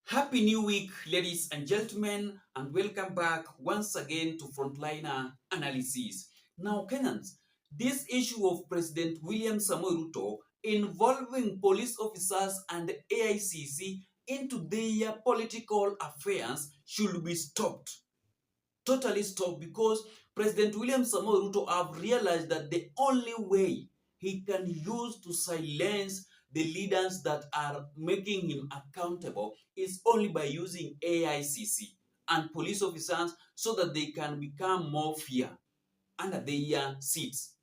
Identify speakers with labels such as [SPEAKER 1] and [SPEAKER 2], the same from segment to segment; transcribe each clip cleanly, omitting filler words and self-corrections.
[SPEAKER 1] Happy New Week, ladies and gentlemen, and welcome back once again to Frontliner Analysis. Now, Kenyans, this issue of President William Samoei Ruto involving police officers and AICC into their political affairs should be stopped. Totally stopped, because President William Samoei Ruto have realized that the only way he can use to silence the leaders that are making him accountable is only by using AICC and police officers so that they can become more fear under their seats.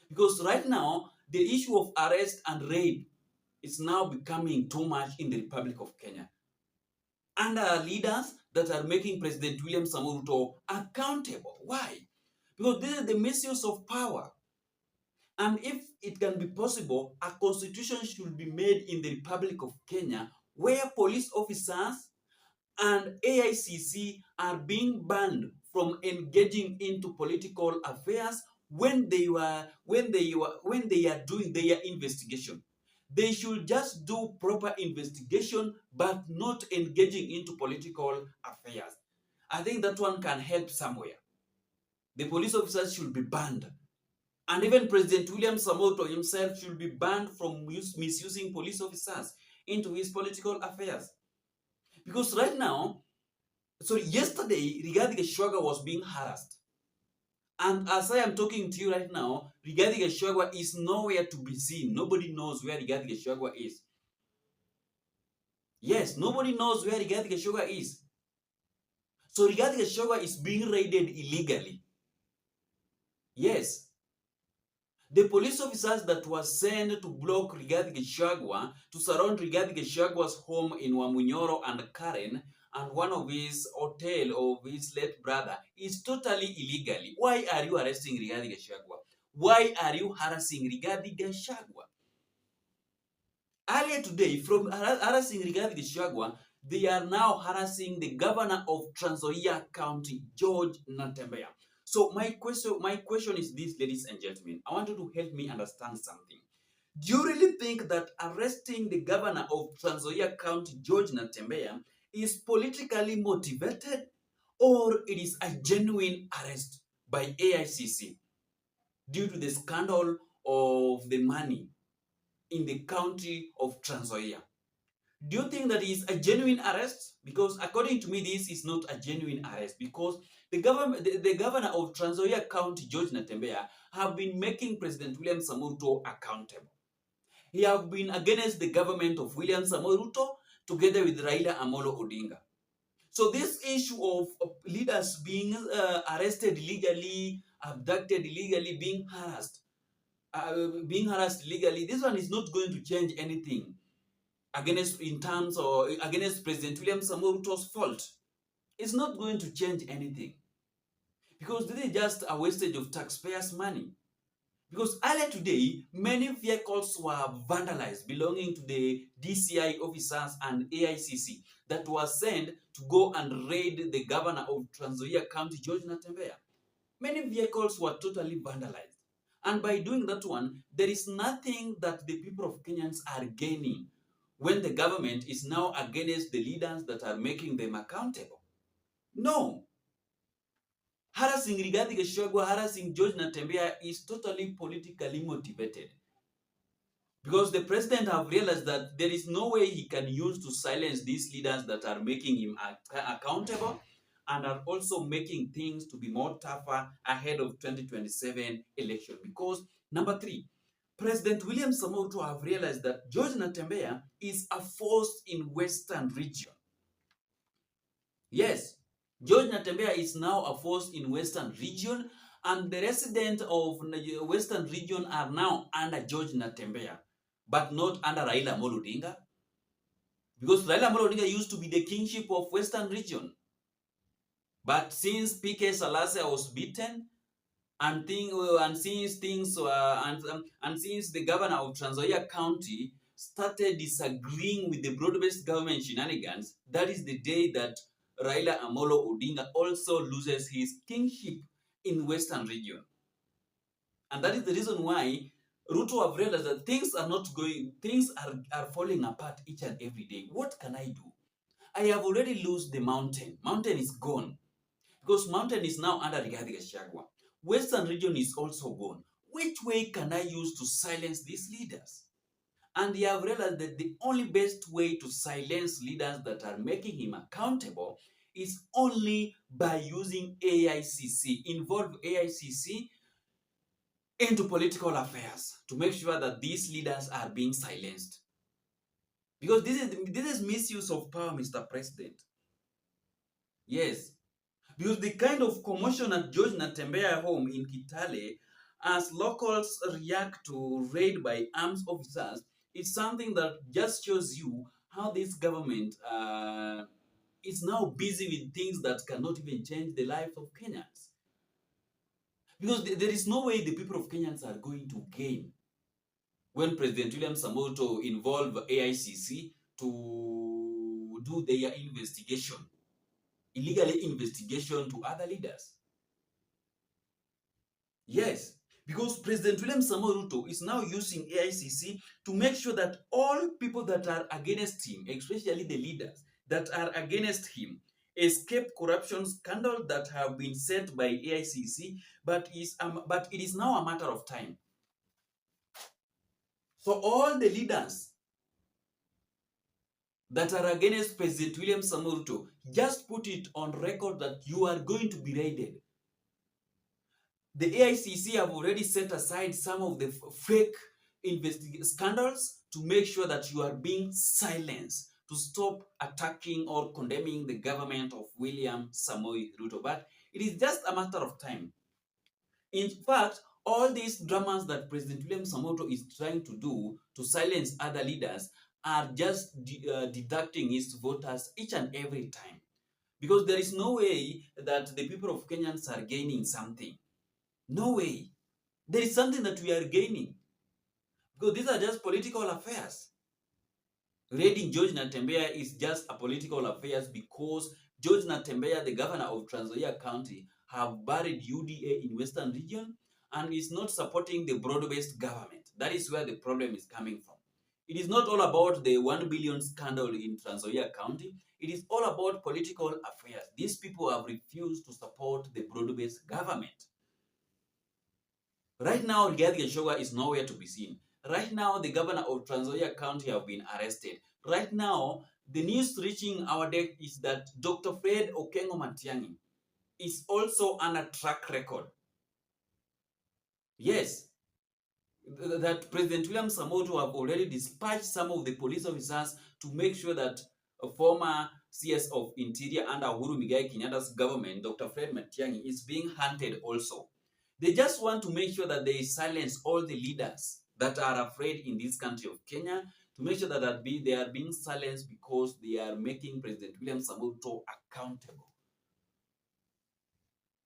[SPEAKER 1] Because right now, the issue of arrest and raid is now becoming too much in the Republic of Kenya. And leaders that are making President William Samoei Ruto accountable. Why? Because this is the misuse of power. And if it can be possible, a constitution should be made in the Republic of Kenya where police officers and AICC are being banned from engaging into political affairs when they are doing their investigation. They should just do proper investigation but not engaging into political affairs. I think that one can help somewhere. The police officers should be banned. And even President William Samoei Ruto himself should be banned from misusing police officers into his political affairs. Because right now, yesterday, Rigathi Gachagua was being harassed. And as I am talking to you right now, Rigathi Gachagua is nowhere to be seen. Nobody knows where Rigathi Gachagua is. Yes, nobody knows where Rigathi Gachagua is. So Rigathi Gachagua is being raided illegally. Yes. The police officers that were sent to block Rigathi Gachagua, to surround Rigathi Gachagua's home in Wamunyoro and Karen, and one of his hotel of his late brother, is totally illegally. Why are you arresting Rigathi Gachagua? Why are you harassing Rigathi Gachagua? Earlier today, from harassing Rigathi Gachagua, they are now harassing the governor of Trans Nzoia County, George Natembea. So my question is this, ladies and gentlemen. I want you to help me understand something. Do you really think that arresting the governor of Trans Nzoia County, George Natembea, is politically motivated, or it is a genuine arrest by AICC due to the scandal of the money in the county of Trans Nzoia? Do you think that is a genuine arrest? Because according to me, this is not a genuine arrest, because the governor of Trans Nzoia County, George Natembea, have been making President William Samoei Ruto accountable. He have been against the government of William Samoei Ruto together with Raila Amolo Odinga. So this issue of leaders being arrested illegally, abducted illegally, being harassed illegally, this one is not going to change anything against President William Samoei Ruto's fault. It's not going to change anything, because this is just a wastage of taxpayers' money. Because earlier today, many vehicles were vandalized belonging to the DCI officers and AICC that were sent to go and raid the governor of Trans Nzoia County, George Natembea. Many vehicles were totally vandalized. And by doing that one, there is nothing that the people of Kenyans are gaining when the government is now against the leaders that are making them accountable. No. Harassing Rigathi Gachagua, harassing George Natembea is totally politically motivated. Because the president have realized that there is no way he can use to silence these leaders that are making him accountable and are also making things to be more tougher ahead of 2027 election. Because number 3, President William Samoei Ruto have realized that George Natembea is a force in Western region. Yes, George Natembea is now a force in Western region, and the residents of Western region are now under George Natembea, but not under Raila Amolo Odinga. Because Raila Amolo Odinga used to be the kingship of Western region. But since PK Salasya was beaten, and since the governor of Trans Nzoia County started disagreeing with the broad-based government shenanigans, that is the day that Raila Amolo Odinga also loses his kingship in Western region. And that is the reason why Ruto have realized that things are falling apart each and every day. What can I do? I have already lost the mountain. Mountain is gone. Because mountain is now under Rigathi Gachagua. Western region is also gone. Which way can I use to silence these leaders? And they have realized that the only best way to silence leaders that are making him accountable is only by using AICC, involve AICC into political affairs to make sure that these leaders are being silenced. Because this is misuse of power, Mr. President. Yes. Because the kind of commotion at George Natembea home in Kitale, as locals react to raid by armed officers, is something that just shows you how this government is now busy with things that cannot even change the lives of Kenyans. Because there is no way the people of Kenyans are going to gain when President William Samoei involved AICC to do their investigation, illegal investigation to other leaders. Yes, because President William Samoei is now using AICC to make sure that all people that are against him, especially the leaders that are against him, escape corruption scandals that have been set by AICC, but it is now a matter of time. So all the leaders that are against President William Samoei just put it on record that you are going to be raided. The AICC have already set aside some of the fake scandals to make sure that you are being silenced, to stop attacking or condemning the government of William Samoei Ruto. But it is just a matter of time. In fact, all these dramas that President William Samoei is trying to do to silence other leaders are just deducting his voters each and every time. Because there is no way that the people of Kenyans are gaining something. No way. There is something that we are gaining. Because these are just political affairs. Raiding George Natembea is just a political affairs because George Natembea, the governor of Trans Nzoia County, have buried UDA in Western region and is not supporting the broad-based government. That is where the problem is coming from. It is not all about the 1 billion scandal in Trans Nzoia County. It is all about political affairs. These people have refused to support the broad-based government. Right now, Rigathi Gachagua is nowhere to be seen. Right now, the governor of Trans Nzoia County have been arrested. Right now, the news reaching our deck is that Dr. Fred Okengo Matiang'i is also on a track record. Yes, that President William Samoei have already dispatched some of the police officers to make sure that a former CS of Interior under Uhuru Muigai Kenyatta's government, Dr. Fred Matiang'i, is being hunted also. They just want to make sure that they silence all the leaders that are afraid in this country of Kenya, to make sure that they are being silenced because they are making President William Samoei accountable.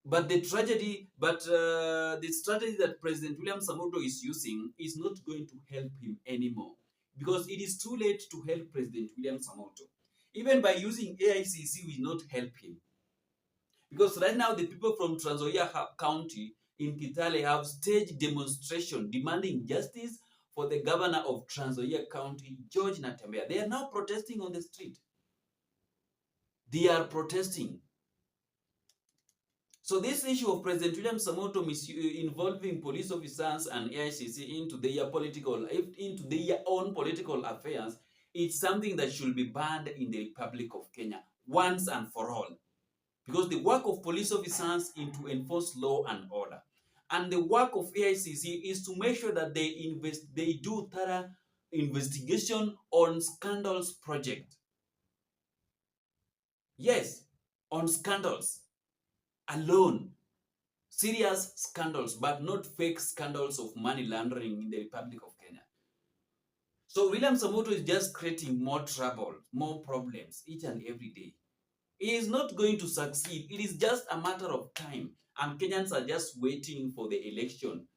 [SPEAKER 1] But the strategy that President William Samoei is using is not going to help him anymore, because it is too late to help President William Samoei. Even by using AICC will not help him. Because right now the people from Trans Nzoia County in Kitale have staged demonstration demanding justice for the governor of Trans Nzoia County, George Natembea. They are now protesting on the street. They are protesting. So this issue of President William Samoei involving police officers and AICC into their own political affairs, it's something that should be banned in the Republic of Kenya once and for all. Because the work of police officers is to enforce law and order. And the work of AICC is to make sure that they do thorough investigation on scandals project. Yes, on scandals alone. Serious scandals, but not fake scandals of money laundering in the Republic of Kenya. So William Samoei is just creating more trouble, more problems each and every day. He is not going to succeed. It is just a matter of time. And Kenyans are just waiting for the election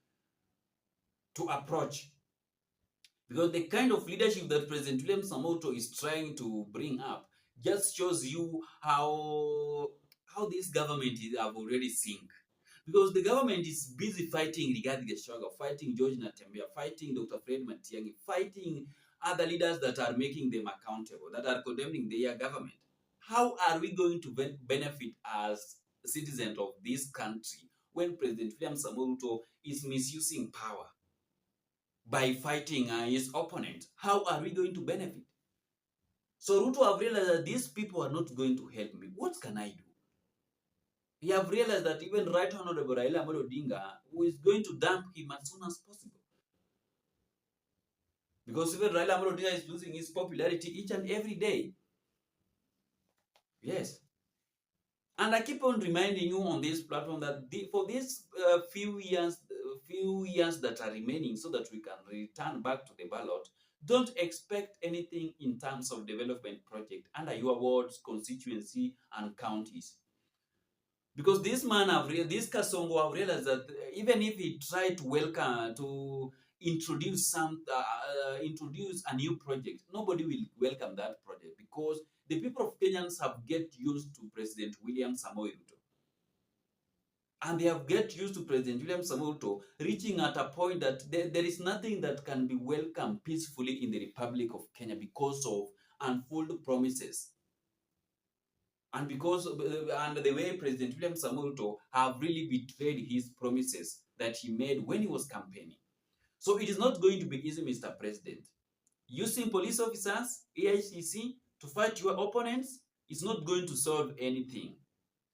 [SPEAKER 1] to approach. Because the kind of leadership that President William Samoei is trying to bring up just shows you how this government have already sink. Because the government is busy fighting Rigathi Gachagua, fighting George Natembea, fighting Dr. Fred Matiang'i, fighting other leaders that are making them accountable, that are condemning their government. how are we going to benefit as citizens of this country when President William Samoei Ruto is misusing power by fighting his opponent? How are we going to benefit? So Ruto have realized that these people are not going to help me. What can I do? He have realized that even Right Honorable Raila Amolo Odinga, who is going to dump him as soon as possible. Because even Raila Amolo Odinga is losing his popularity each and every day. Yes. And I keep on reminding you on this platform that for these few years that are remaining, so that we can return back to the ballot, don't expect anything in terms of development project under your wards, constituency, and counties. Because this man this Kasongo have realized that even if he tried to introduce introduce a new project, nobody will welcome that project because the people of Kenyans have get used to President William Samoei Ruto. And they have get used to President William Samoei Ruto reaching at a point that there is nothing that can be welcomed peacefully in the Republic of Kenya because of unfulfilled promises. And because and the way President William Samoei Ruto have really betrayed his promises that he made when he was campaigning. So it is not going to be easy, Mr. President. Using police officers, AICC, to fight your opponents is not going to solve anything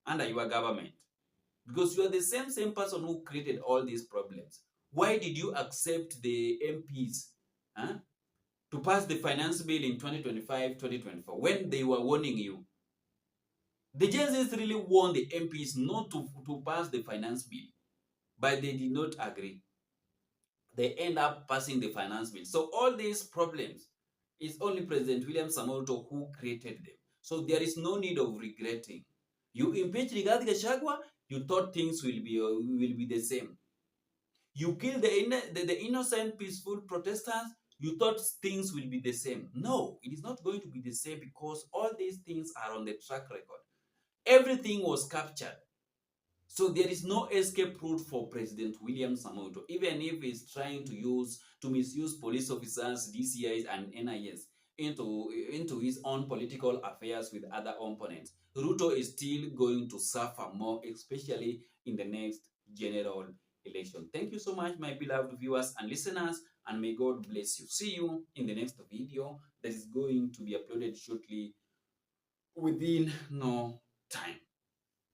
[SPEAKER 1] under your government. Because you are the same person who created all these problems. Why did you accept the MPs to pass the finance bill in 2025-2024 when they were warning you? The Gen really warned the MPs not to pass the finance bill, but they did not agree. They end up passing the finance bill. So all these problems is only President William Samoei Ruto who created them. So there is no need of regretting. You impeach Rigathi Gachagua, you thought things will be the same. You kill the innocent, peaceful protesters, you thought things will be the same. No, it is not going to be the same because all these things are on the track record. Everything was captured. So there is no escape route for President William Samoei Ruto, even if he's trying to misuse police officers, DCIs, and NIS into his own political affairs with other opponents. Ruto is still going to suffer more, especially in the next general election. Thank you so much, my beloved viewers and listeners, and may God bless you. See you in the next video that is going to be uploaded shortly within no time.